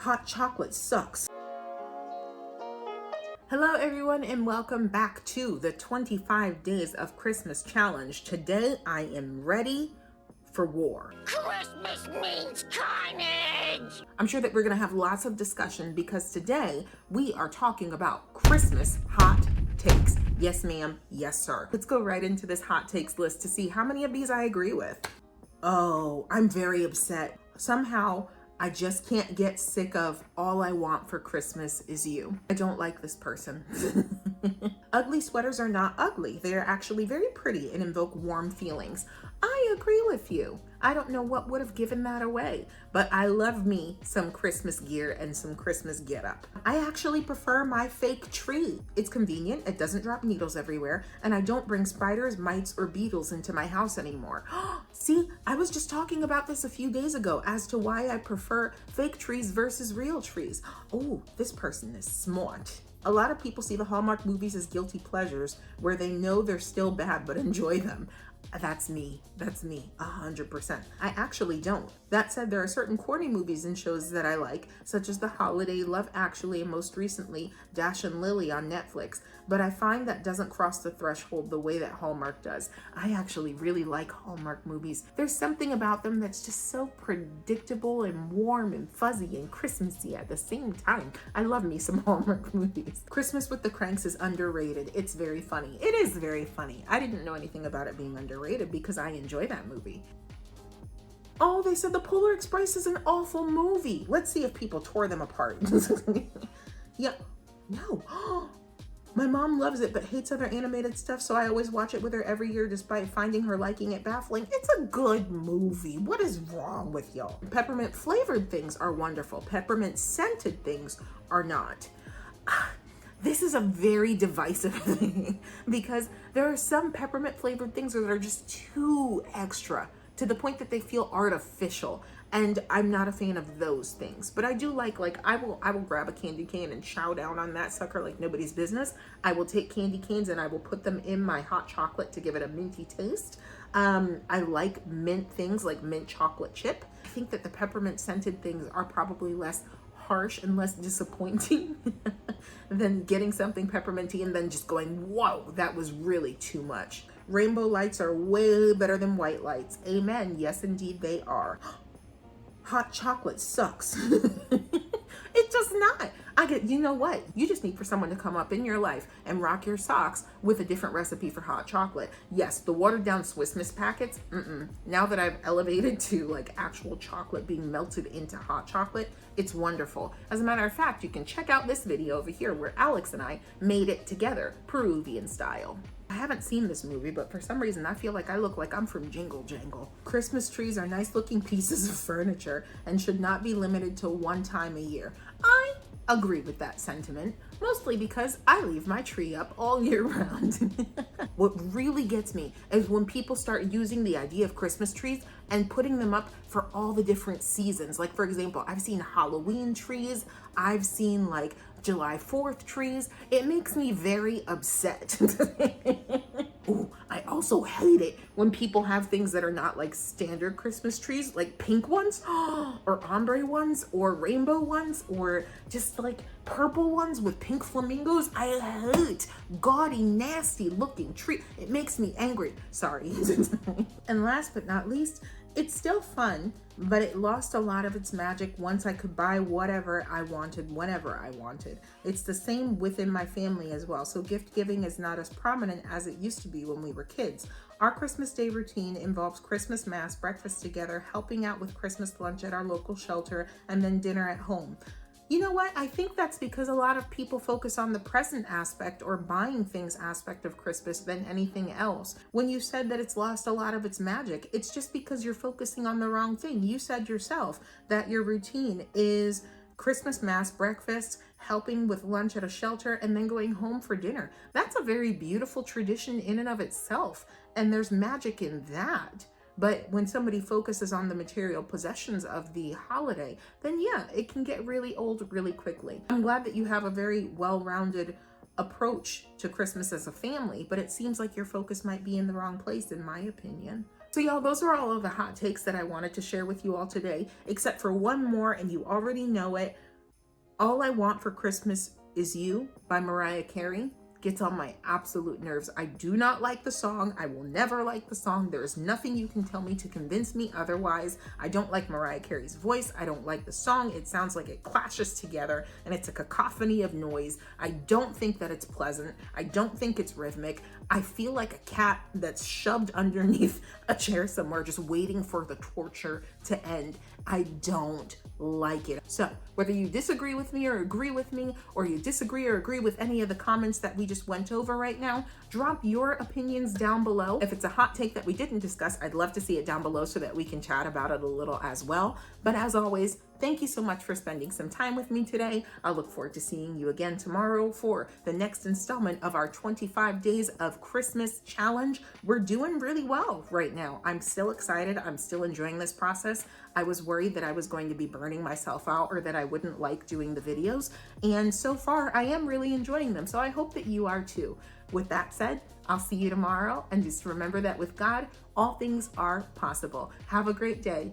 Hot chocolate sucks. Hello everyone and welcome back to the 25 Days of Christmas Challenge. Today I am ready for war. Christmas means carnage! I'm sure that we're going to have lots of discussion because today we are talking about Christmas hot takes. Yes ma'am, yes sir. Let's go right into this hot takes list to see how many of these I agree with. Oh, I'm very upset. Somehow I just can't get sick of all I want for Christmas is you. I don't like this person. Ugly sweaters are not ugly. They're actually very pretty and invoke warm feelings. I agree with you. I don't know what would have given that away, but I love me some Christmas gear and some Christmas getup. I actually prefer my fake tree. It's convenient, it doesn't drop needles everywhere, and I don't bring spiders, mites, or beetles into my house anymore. See, I was just talking about this a few days ago as to why I prefer fake trees versus real trees. Oh, this person is smart. A lot of people see the Hallmark movies as guilty pleasures where they know they're still bad but enjoy them. That's me. That's me, 100%. I actually don't. That said, there are certain corny movies and shows that I like, such as The Holiday, Love Actually, and most recently, Dash and Lily on Netflix, but I find that doesn't cross the threshold the way that Hallmark does. I actually really like Hallmark movies. There's something about them that's just so predictable and warm and fuzzy and Christmassy at the same time. I love me some Hallmark movies. Christmas with the Cranks is underrated. It's very funny. It is very funny. I didn't know anything about it being underrated because I enjoy that movie. Oh, they said The Polar Express is an awful movie. Let's see if people tore them apart. Yeah, no. My mom loves it but hates other animated stuff, so I always watch it with her every year despite finding her liking it baffling. It's a good movie. What is wrong with y'all? Peppermint flavored things are wonderful. Peppermint scented things are not. This is a very divisive thing because there are some peppermint flavored things that are just too extra to the point that they feel artificial, and I'm not a fan of those things. But I do like I will grab a candy cane and chow down on that sucker like nobody's business. I will take candy canes and I will put them in my hot chocolate to give it a minty taste. I like mint things like mint chocolate chip. I think that the peppermint scented things are probably less harsh and less disappointing than getting something pepperminty and then just going, whoa, that was really too much. Rainbow lights are way better than white lights. Amen. Yes, indeed they are. Hot chocolate sucks. It does not. You know what? You just need for someone to come up in your life and rock your socks with a different recipe for hot chocolate. Yes, the watered down Swiss Miss packets, Now that I've elevated to like actual chocolate being melted into hot chocolate, it's wonderful. As a matter of fact, you can check out this video over here where Alex and I made it together, Peruvian style. I haven't seen this movie, but for some reason I feel like I look like I'm from Jingle Jangle. Christmas trees are nice looking pieces of furniture and should not be limited to one time a year. I agree with that sentiment, mostly because I leave my tree up all year round. What really gets me is when people start using the idea of Christmas trees and putting them up for all the different seasons. Like for example, I've seen Halloween trees, I've seen like July 4th trees. It makes me very upset. Ooh, I also hate it when people have things that are not like standard Christmas trees, like pink ones or ombre ones or rainbow ones or just like purple ones with pink flamingos. I hate gaudy, nasty looking tree. It makes me angry. Sorry. And last but not least, it's still fun, but it lost a lot of its magic once I could buy whatever I wanted, whenever I wanted. It's the same within my family as well, so gift giving is not as prominent as it used to be when we were kids. Our Christmas Day routine involves Christmas Mass, breakfast together, helping out with Christmas lunch at our local shelter, and then dinner at home. You know what? I think that's because a lot of people focus on the present aspect or buying things aspect of Christmas than anything else. When you said that it's lost a lot of its magic, it's just because you're focusing on the wrong thing. You said yourself that your routine is Christmas Mass, breakfast, helping with lunch at a shelter, and then going home for dinner. That's a very beautiful tradition in and of itself, and there's magic in that. But when somebody focuses on the material possessions of the holiday, then yeah, it can get really old really quickly. I'm glad that you have a very well-rounded approach to Christmas as a family, but it seems like your focus might be in the wrong place, in my opinion. So y'all, those are all of the hot takes that I wanted to share with you all today, except for one more, and you already know it. All I Want for Christmas Is You by Mariah Carey gets on my absolute nerves. I do not like the song. I will never like the song. There is nothing you can tell me to convince me otherwise. I don't like Mariah Carey's voice. I don't like the song. It sounds like it clashes together and it's a cacophony of noise. I don't think that it's pleasant. I don't think it's rhythmic. I feel like a cat that's shoved underneath a chair somewhere just waiting for the torture to end. I don't like it. So whether you disagree with me or agree with me, or you disagree or agree with any of the comments that we just went over right now, drop your opinions down below. If it's a hot take that we didn't discuss, I'd love to see it down below so that we can chat about it a little as well. But as always, thank you so much for spending some time with me today. I look forward to seeing you again tomorrow for the next installment of our 25 Days of Christmas challenge. We're doing really well right now. I'm still excited. I'm still enjoying this process. I was worried that I was going to be burning myself out or that I wouldn't like doing the videos. And so far, I am really enjoying them. So I hope that you are too. With that said, I'll see you tomorrow. And just remember that with God, all things are possible. Have a great day.